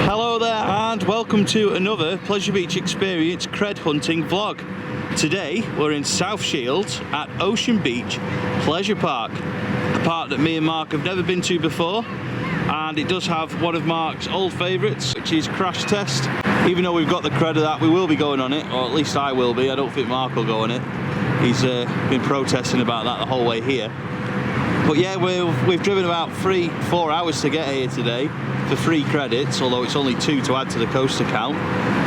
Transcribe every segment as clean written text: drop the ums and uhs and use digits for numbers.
Hello there and welcome to another Pleasure Beach Experience cred hunting vlog. Today we're in South Shields at Ocean Beach Pleasure Park, a park that me and Mark have never been to before, and it does have one of Mark's old favourites, which is Crash Test. Even though we've got the cred of that, we will be going on it, or at least I will be. I don't think Mark will go on it. He's been protesting about that the whole way here. But yeah, we've driven about 3-4 hours to get here today for 3 credits, although it's only 2 to add to the coaster count.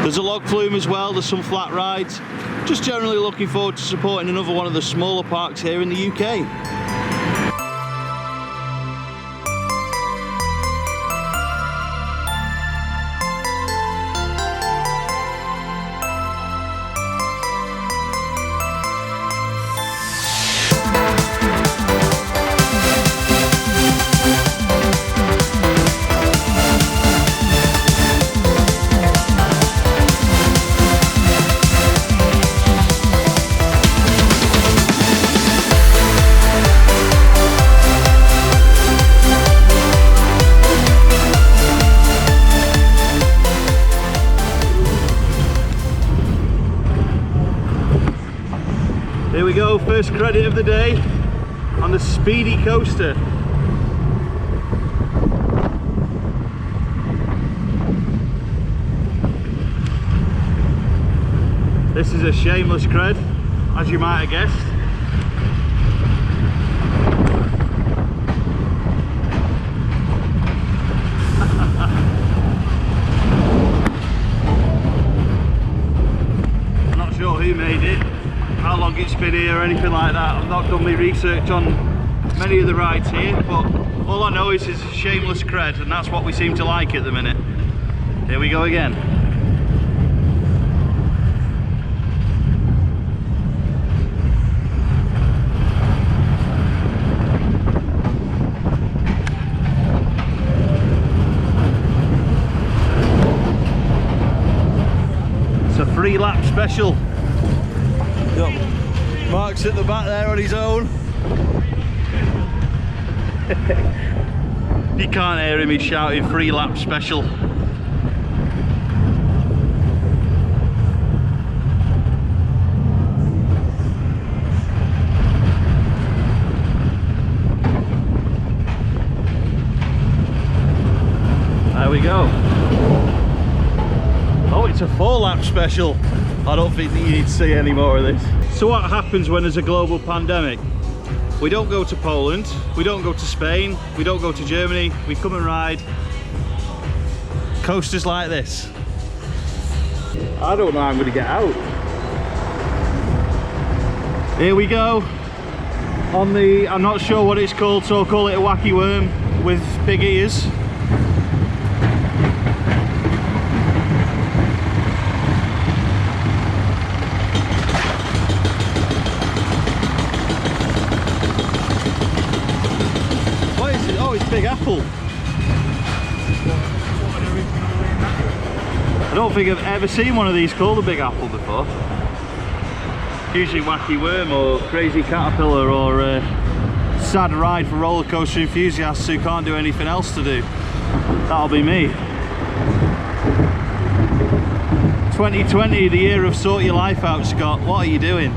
There's a Log Flume as well, there's some flat rides. Just generally looking forward to supporting another one of the smaller parks here in the UK. Here we go, first credit of the day on the Speedy coaster. This is a shameless cred, as you might have guessed. I'm not sure who made it, how long it's been here or anything like that. I've not done my research on many of the rides here, but all I know is it's a shameless cred, and that's what we seem to like at the minute. Here we go again. It's a 3-lap special. Mark's at the back there on his own. You can't hear him, he's shouting 3-lap special. There we go. Oh, it's a 4-lap special. I don't think you need to see any more of this. So what happens when there's a global pandemic? We don't go to Poland, we don't go to Spain, we don't go to Germany, we come and ride coasters like this. I don't know how I'm going to get out. Here we go on the, I'm not sure what it's called, so I'll call it a wacky worm with big ears. Big apple. I don't think I've ever seen one of these called a big apple before. Usually wacky worm or crazy caterpillar or a sad ride for roller coaster enthusiasts who can't do anything else to do. That'll be me. 2020, the year of sort your life out, Scott. What are you doing?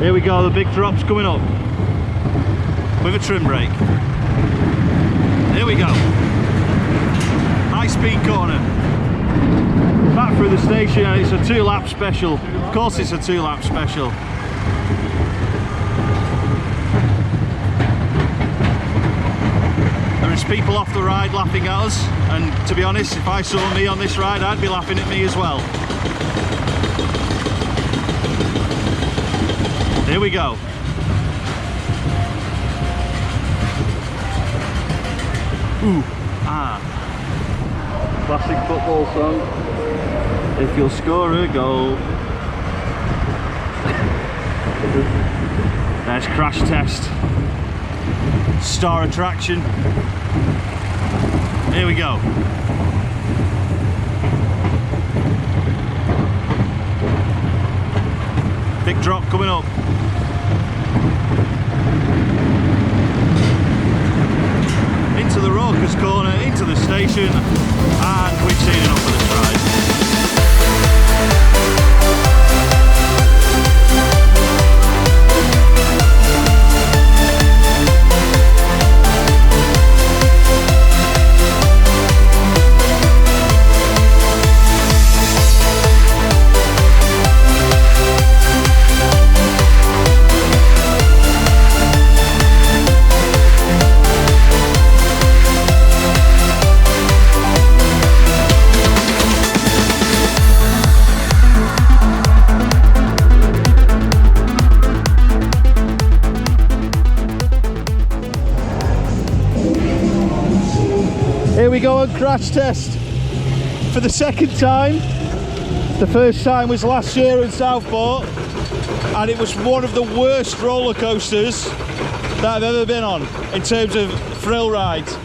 Here we go, the big drop's coming up with a trim brake. Here we go. High speed corner. Back through the station, and it's a 2-lap special. Of course it's a 2-lap special. There is people off the ride laughing at us, and to be honest, if I saw me on this ride, I'd be laughing at me as well. Here we go. Ooh, ah. Classic football song. If you'll score a goal. There's Crash Test. Star attraction. Here we go. Big drop coming up. into the Raucous corner, into the station, and we've seen enough of this ride. Here we go on crash test for the second time. The first time was last year in Southport, and it was one of the worst roller coasters that I've ever been on in terms of thrill rides.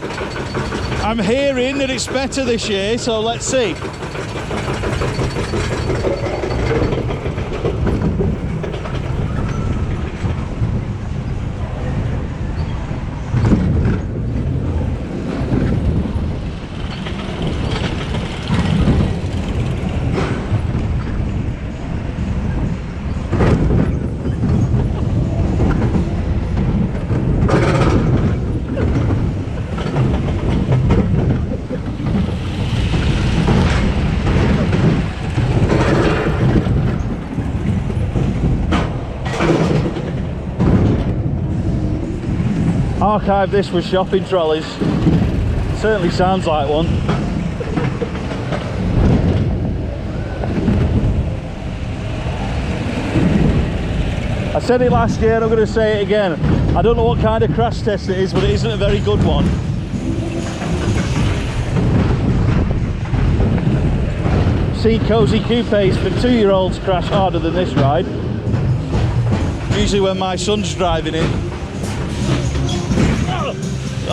I'm hearing that it's better this year, so let's see. Archive this with shopping trolleys. Certainly sounds like one. I said it last year and I'm going to say it again. I don't know what kind of crash test it is, but it isn't a very good one. See cosy coupes for 2-year-olds crash harder than this ride. Usually when my son's driving it.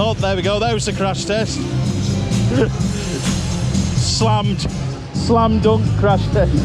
Oh, there we go, there was the crash test. Slam dunk crash test.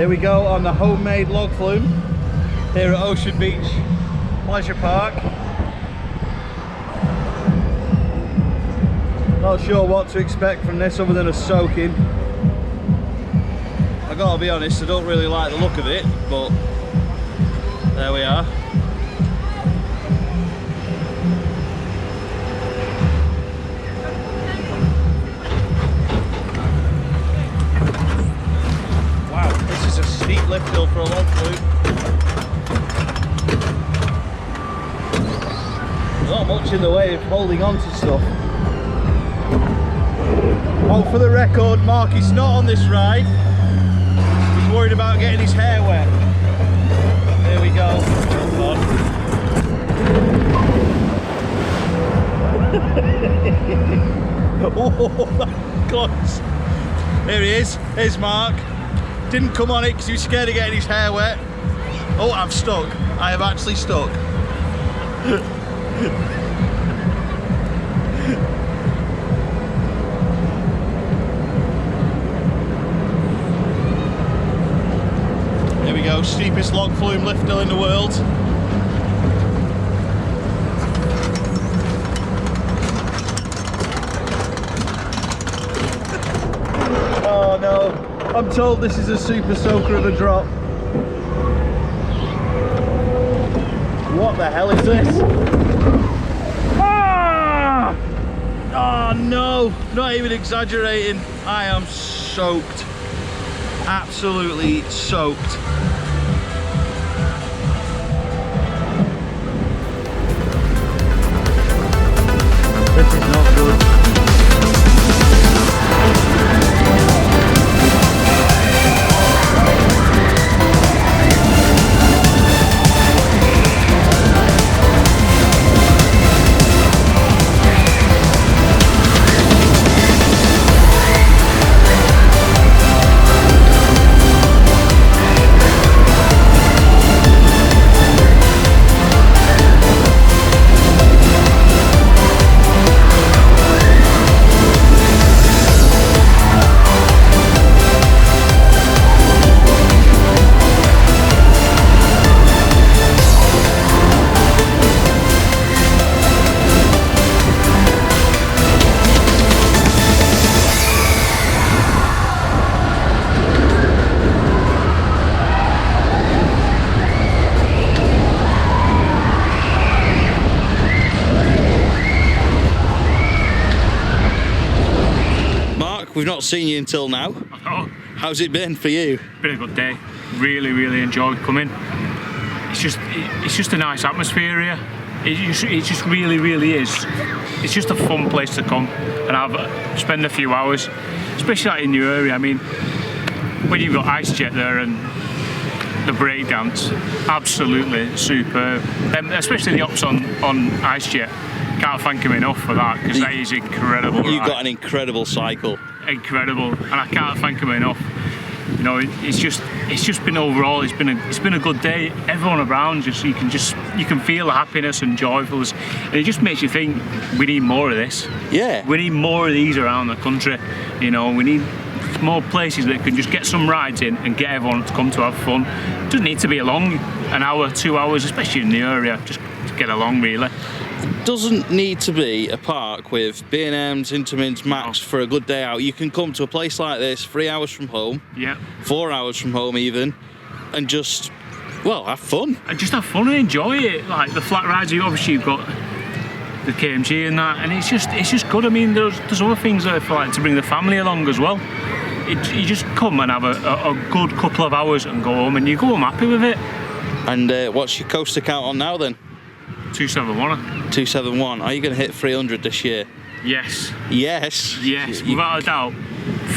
Here we go on the homemade log flume here at Ocean Beach Pleasure Park. Not sure what to expect from this other than a soaking. I gotta be honest, I don't really like the look of it, but there we are. Steep lift hill for a log flume. There's not much in the way of holding on to stuff. Oh, for the record, Mark is not on this ride. He's worried about getting his hair wet. There we go. Oh, that's close. Here he is. Here's Mark. Didn't come on it because he was scared of getting his hair wet. Oh, I've stuck. I have actually stuck. There we go, steepest log flume lift hill in the world. Oh no. I'm told this is a super soaker of a drop. What the hell is this? Ah! Oh no, not even exaggerating. I am soaked. Absolutely soaked. This is not good. We've not seen you until now. Oh, how's it been for you? Been a good day. Really enjoyed coming. It's just a nice atmosphere here. It just really is. It's just a fun place to come and spend a few hours, especially like in your area. I mean, when you've got ice jet there and the breakdance, absolutely superb. Especially the ops on ice jet. Can't thank him enough for that, because that is incredible. You've got an incredible cycle. Incredible, and I can't thank him enough. You know, it's just been overall. It's been a good day. Everyone around, you can feel the happiness and joyfulness, and it just makes you think we need more of this. Yeah. We need more of these around the country. You know, we need more places that can just get some rides in and get everyone to come to have fun. It doesn't need to be a long, an hour, 2 hours, especially in the area. Just to get along, really. Doesn't need to be a park with B&Ms, Intamins, Max for a good day out. You can come to a place like this 3 hours from home, 4 hours from home even, and just, well, have fun. And just have fun and enjoy it. Like the flat rides, obviously you've got the KMG and that, and it's just good. I mean, there's other things that I like to bring the family along as well. You just come and have a good couple of hours and go home, and you go home happy with it. And what's your coaster count on now then? 271. 271. Are you going to hit 300 this year? Yes. Yes? Yes, without a doubt,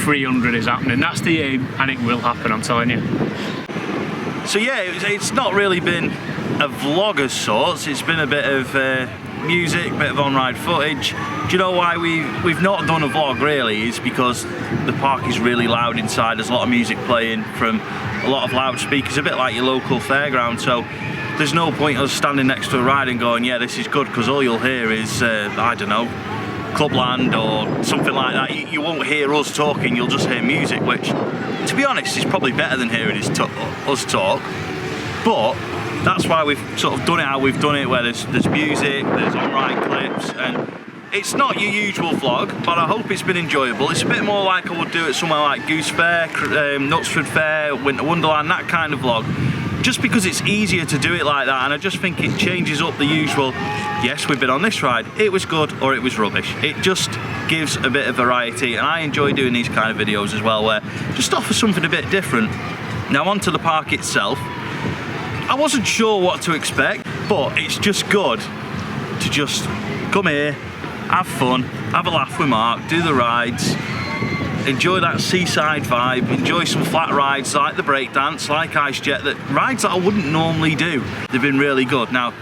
300 is happening. That's the aim, and it will happen, I'm telling you. So yeah, it's not really been a vlog as sorts. It's been a bit of music, a bit of on-ride footage. Do you know why we've not done a vlog really? Is because the park is really loud inside. There's a lot of music playing from a lot of loudspeakers, a bit like your local fairground. So there's no point us standing next to a ride and going, yeah, this is good, because all you'll hear is, I don't know, Clubland or something like that, you won't hear us talking, you'll just hear music, which, to be honest, is probably better than hearing us talk. But that's why we've sort of done it how we've done it, where there's music, there's on-ride clips, and it's not your usual vlog, but I hope it's been enjoyable. It's a bit more like I would do at somewhere like Goose Fair, Knutsford Fair, Winter Wonderland, that kind of vlog. Just because it's easier to do it like that, and I just think it changes up the usual, yes, we've been on this ride, it was good or it was rubbish. It just gives a bit of variety, and I enjoy doing these kind of videos as well, where just offer something a bit different. Now onto the park itself. I wasn't sure what to expect, but it's just good to just come here, have fun, have a laugh with Mark, do the rides, enjoy that seaside vibe, enjoy some flat rides like the Breakdance, like Ice Jet, that rides that I wouldn't normally do. They've been really good. Now,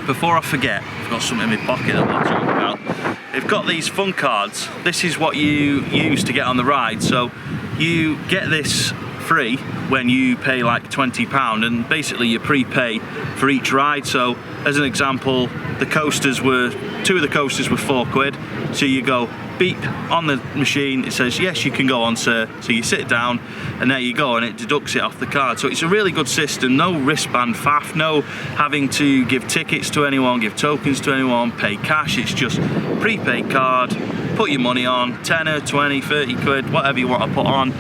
before I forget, I've got something in my pocket that I'll talk about. They've got these fun cards. This is what you use to get on the ride. So you get this free when you pay like £20, and basically you prepay for each ride. So as an example, the coasters were, 2 of the coasters were £4, so you go beep on the machine, it says yes you can go on sir, so you sit down and there you go, and it deducts it off the card. So it's a really good system, no wristband faff, no having to give tickets to anyone, give tokens to anyone, pay cash. It's just prepaid card, put your money on, tenner, 20, 30 quid, whatever you want to put on.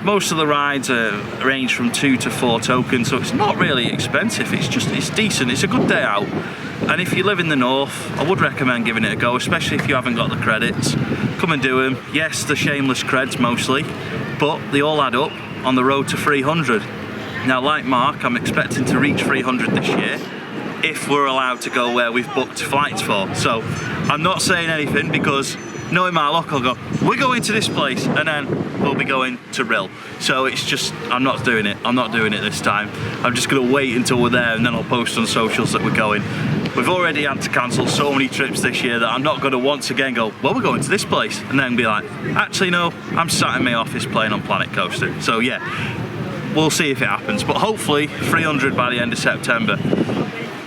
Most of the rides range from 2 to 4 tokens, so it's not really expensive. It's decent. It's a good day out, and if you live in the north, I would recommend giving it a go, especially if you haven't got the credits. Come and do them. Yes, the shameless creds mostly, but they all add up on the road to 300. Now, like Mark, I'm expecting to reach 300 this year, if we're allowed to go where we've booked flights for. So I'm not saying anything, because knowing my luck, I'll go, we're going to this place, and then we'll be going to Rill. So it's just, I'm not doing it. I'm not doing it this time. I'm just gonna wait until we're there, and then I'll post on socials that we're going. We've already had to cancel so many trips this year that I'm not gonna once again go, well, we're going to this place, and then be like, actually no, I'm sat in my office playing on Planet Coaster. So yeah, we'll see if it happens, but hopefully 300 by the end of September.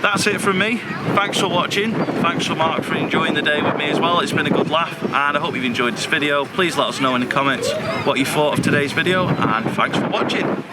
That's it from me. Thanks for watching. Thanks for Mark for enjoying the day with me as well. It's been a good laugh, and I hope you've enjoyed this video. Please let us know in the comments what you thought of today's video, and thanks for watching.